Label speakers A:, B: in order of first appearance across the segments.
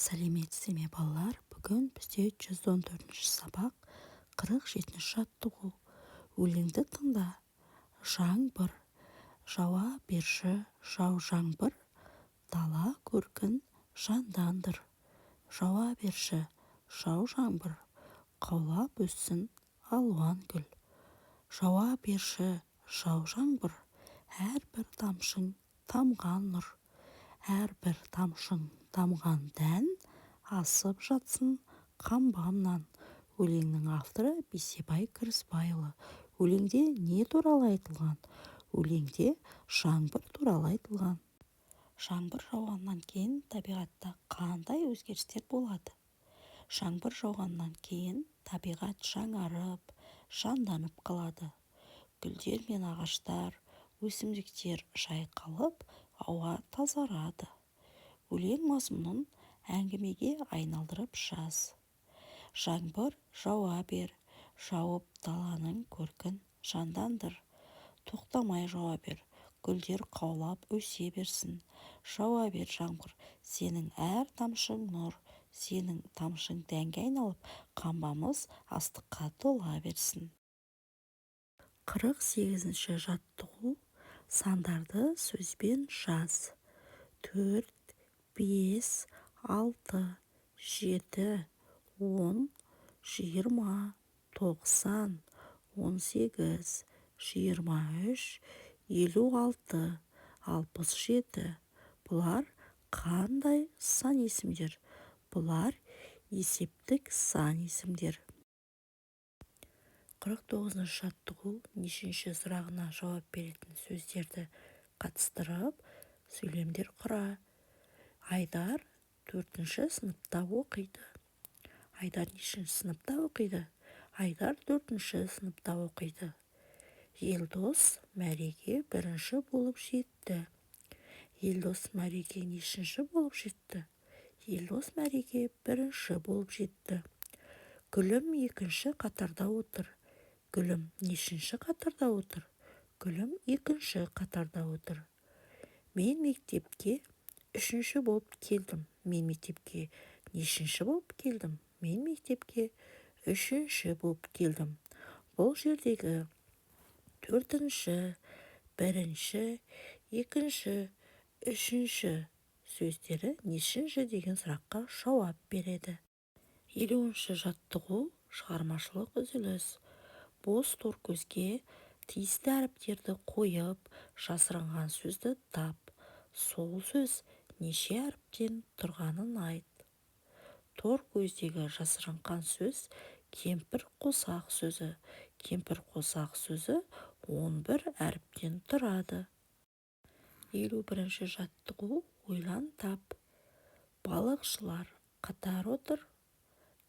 A: Сәлеметсіз ме балалар? Бүгін бізде 114-ші сабақ, 47-ші жаттығу. Өлеңді тыңда. Жаңбыр. Жауа берші, жау жаңбыр, дала көркін жандандыр. Жауа берші, жау жаңбыр, қаулап өссін алуан гүл. Жауа берші, жау жаңбыр, әрбір тамшың тамған нұр. Әрбір тамшың тамған дән, асып жатсын қамбамнан. Өлеңнің авторы Бейсебай Кіріспайұлы. Өлеңде не туралы айтылған? Өлеңде жаңбыр туралы айтылған. Жаңбыр жауғаннан кейін табиғатта қандай өзгерістер болады? Жаңбыр жауғаннан кейін табиғат жаңарып, жанданып қалады. Гүлдер мен ағаштар, өсімдіктер жайқалып, ауа тазарады. Өлең мазмұнын әңгімеге айналдырып жаз. Жаңбыр жауа бер, жауып даланың көркін жандандыр. Тоқтамай жауа бер, гүлдер қаулап өсе берсін. Жауа бер жаңбыр, сенің әр тамшың нұр, сенің тамшың дәнге айналып, қамбамыз астыққа тола берсін. 48-ші жаттығу. Сандарды сөзбен жаз. 4, 5, 6, 7, 10, 20, 90, 18, 23, 56, 67. Бұлар қандай сан есімдер? Бұлар есептік сан есімдер. 49-шы жаттығу. Нешінші сұрағына жауап беретін сөздерді қатыстырып, сөйлемдер құра. Айдар 4-ші сыныпта оқиды. Айдар нешінші сыныпта оқиды? Айдар 4-ші сыныпта оқиды. Елдос мәреге 1-ші болып жетті. Елдос мәреге нешінші болып жетті? Елдос мәреге 1-ші болып жетті. Гүлім 2-ші қатарда отыр. Гүлім нешінші қатарда отыр? Гүлім 2-ші қатарда отыр. Мен мектепке 3-ші болып келдім. Мен мектепке нешінші болып келдім? Мен мектепке 3-ші болып келдім. Бұл жердегі 4-ші, 1-ші, 2-ші, 3-ші сөздері нешінші деген сұраққа жауап береді. 50-ші жаттығу. Шығармашылық үзіліс. Бос торкөзге тиісті әріптерді қойып, жасырынған сөзді тап. Сол сөз неше әріптен тұрғанын айт. Торкөздегі жасырынған сөз кемпір қосақ сөзі. Кемпір қосақ сөзі 11 әріптен тұрады. 51-ші жаттығу. Ойлан тап. Балықшылар қатар отыр,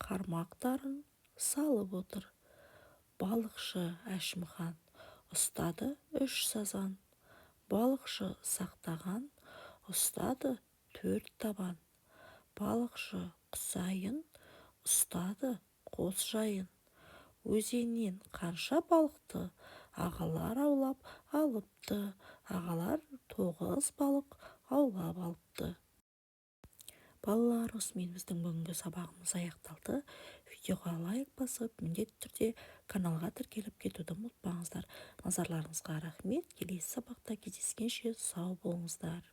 A: қармақтарын салып отыр. Балықшы Әшімхан ұстады 3 сазан. Балықшы Сақтаған ұстады 4 табан. Балықшы Құсайын ұстады қос жайын. Өзеннен қанша балықты ағалар аулап алыпты? Ағалар 9 балық аулап алыпты. Балалар, осымен біздің бүгінгі сабағымыз аяқталды. Видеоға лайк басып, міндетті түрде каналға тіркеліп кетуді ұмытпаңыздар. Назарларыңызға рахмет. Келесі сабақта кездескенше сау болыңыздар.